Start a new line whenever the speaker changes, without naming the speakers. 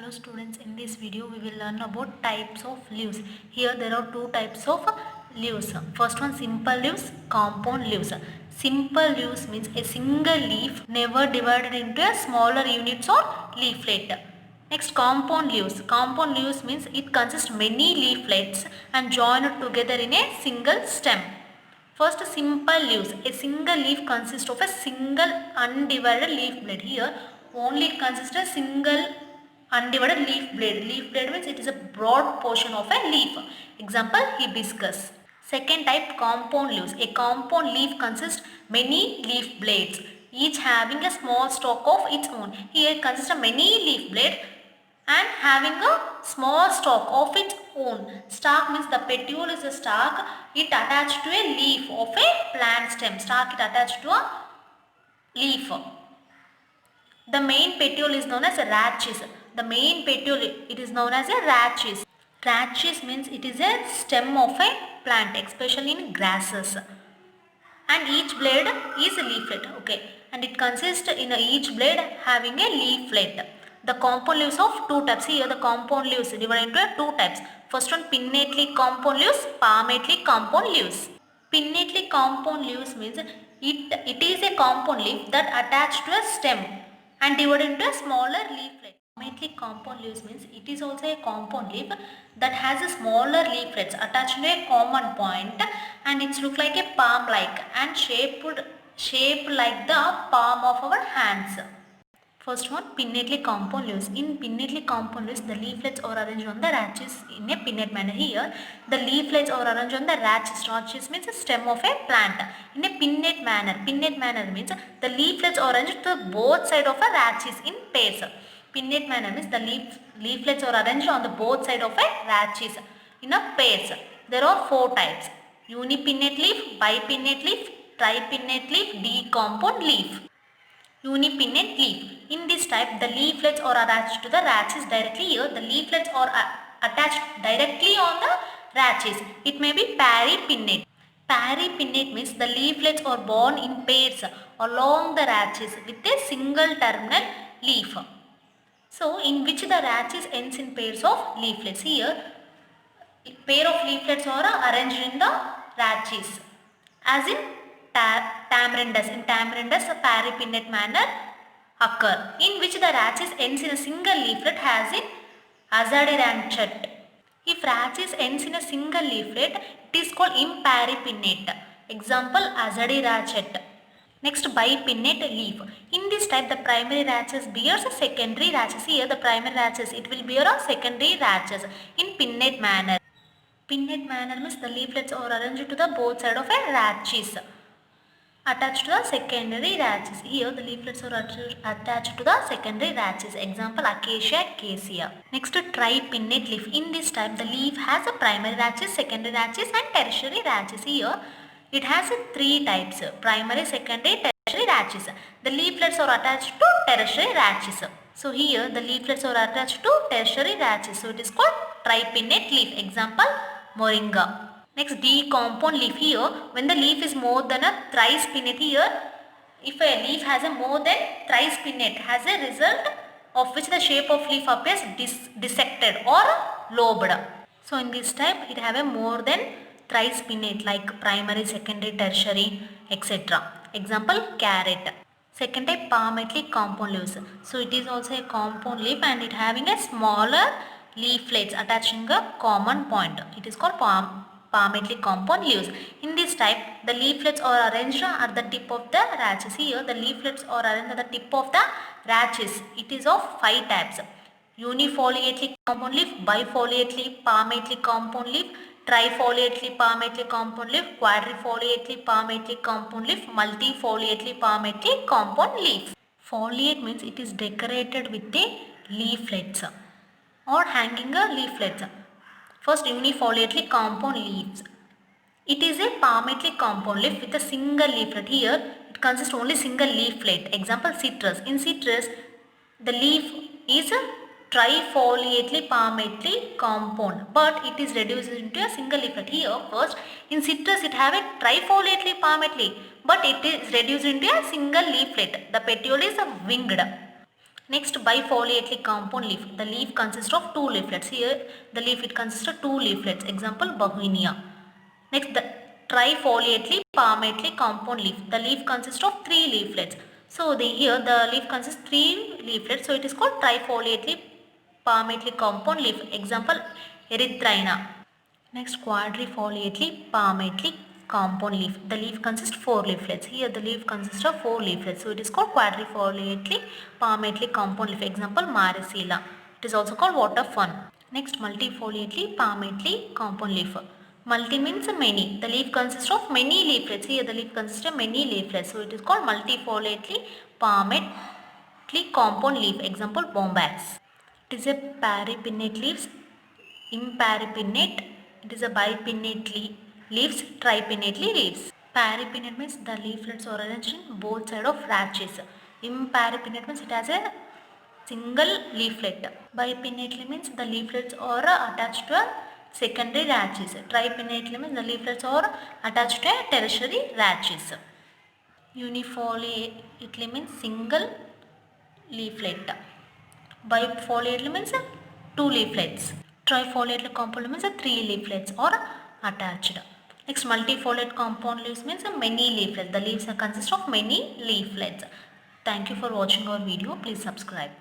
Hello students, in this video we will learn about types of leaves. Here there are two types of leaves. First one, simple leaves, compound leaves. Simple leaves means a single leaf never divided into a smaller units or leaflet. Next, compound leaves. Compound leaves means it consists many leaflets and joined together in a single stem. First, simple leaves. A single leaf consists of a single undivided leaf blade. Here only it consists of a single undivided leaf blade. Leaf blade means it is a broad portion of a leaf. Example, hibiscus. Second type, compound leaves. A compound leaf consists many leaf blades, each having a small stalk of its own. Here it consists of many leaf blades and having a small stalk of its own. Stalk means the petiole is a stalk. It attached to a leaf of a plant stem. Stalk it attached to a leaf. The main petiole is known as a rachis. The main petiole, it is known as a rachis. Rachis means it is a stem of a plant, especially in grasses. And each blade is a leaflet. Okay. And it consists in each blade having a leaflet. The compound leaves of two types. Here the compound leaves divided into two types. First one, pinnately compound leaves, palmately compound leaves. Pinnately compound leaves means it is a compound leaf that attached to a stem and divided into a smaller leaflet. Palmately compound leaves means it is also a compound leaf that has a smaller leaflets attached to a common point, and it looks like a palm like and shaped like the palm of our hands. First one, pinnately compound leaves. In pinnately compound leaves, the leaflets are arranged on the rachis in a pinnate manner. Here, the leaflets are arranged on the rachis. Rachis means a stem of a plant in a pinnate manner. Pinnate manner means the leaflets are arranged to both sides of a rachis in pairs. Pinnate manner means the leaflets are arranged on the both sides of a rachis in a pairs. There are four types: unipinnate leaf, bipinnate leaf, tripinnate leaf, decompound leaf. Unipinnate leaf. In this type, the leaflets are attached to the rachis directly. Here, the leaflets are attached directly on the rachis. It may be peripinnate. Peripinnate means the leaflets are borne in pairs along the rachis with a single terminal leaf. So, in which the rachis ends in pairs of leaflets. Here, pair of leaflets are arranged in the rachis, as in tamarindus. In tamarindus, a peripinnate manner occur, in which the rachis ends in a single leaflet, as in Azadiranchate. If rachis ends in a single leaflet, it is called imparipinnate. Example, Azadiranchate. Next, bipinnate leaf. In this type, the primary rachis bears a secondary rachis. Here, the primary rachis, it will bear a secondary rachis in pinnate manner. Pinnate manner means the leaflets are arranged to the both sides of a rachis attached to the secondary rachis. Here the leaflets are attached to the secondary rachis. Example, Acacia cassia. Next, tripinnate leaf. In this type, the leaf has a primary rachis, secondary rachis and tertiary rachis. Here it has three types: primary, secondary, tertiary rachis. The leaflets are attached to tertiary rachis. So here the leaflets are attached to tertiary rachis. So it is called tripinnate leaf. Example, moringa. Next, decompound leaf. Here, when the leaf is more than a thrice pinnate, here, if a leaf has a more than thrice pinnate, has a result of which the shape of leaf appears dissected or lobed. So, in this type, it have a more than thrice pinnate like primary, secondary, tertiary, etc. Example, carrot. Second type, palmately compound leaves. So, it is also a compound leaf and it having a smaller leaflets attaching a common point. It is called palmately compound leaves. In this type, the leaflets are arranged at the tip of the rachis. Here, the leaflets are arranged at the tip of the rachis. It is of five types: unifoliately compound leaf, bifoliately palmately compound leaf, trifoliately palmately compound leaf, quadrifoliately palmately compound leaf, multifoliately palmately compound leaf. Foliate means it is decorated with the leaflets or hanging a leaflets. First, unifoliately compound leaves. It is a palmately compound leaf with a single leaflet. Here, it consists only single leaflet. Example, citrus. In citrus, the leaf is a trifoliately palmately compound, but it is reduced into a single leaflet. Here, first, in citrus, it have a trifoliately palmately, but it is reduced into a single leaflet. The petiole is winged. Next, bifoliately compound leaf. The leaf consists of two leaflets. Here the leaf it consists of two leaflets. Example, Bauhinia. Next, the trifoliately palmately compound leaf. The leaf consists of three leaflets. So here the leaf consists three leaflets. So it is called trifoliately palmately compound leaf. Example, Erythrina. Next, quadrifoliately palmately compound leaf. The leaf consists four leaflets. Here the leaf consists of four leaflets. So it is called quadrifoliately palmately compound leaf. Example, Maricela. It is also called water fern. Next, multifoliately palmately compound leaf. Multi means many. The leaf consists of many leaflets. Here the leaf consists of many leaflets. So it is called multifoliately palmately compound leaf. Example, Bombax. It is a paripinnate leaves, imparipinnate. It is a bipinnate leaves, tripinnately leaves. Paripinnate means the leaflets are arranged in both sides of rachis. Imparipinnate means it has a single leaflet. Bipinnately means the leaflets are attached to a secondary rachis. Tripinnately means the leaflets are attached to a tertiary rachis. Unifoliately means single leaflet. Bifoliately means two leaflets. Trifoliate compound means three leaflets are attached. Next, multifoliate compound leaves means many leaflets. The leaves consist of many leaflets. Thank you for watching our video. Please subscribe.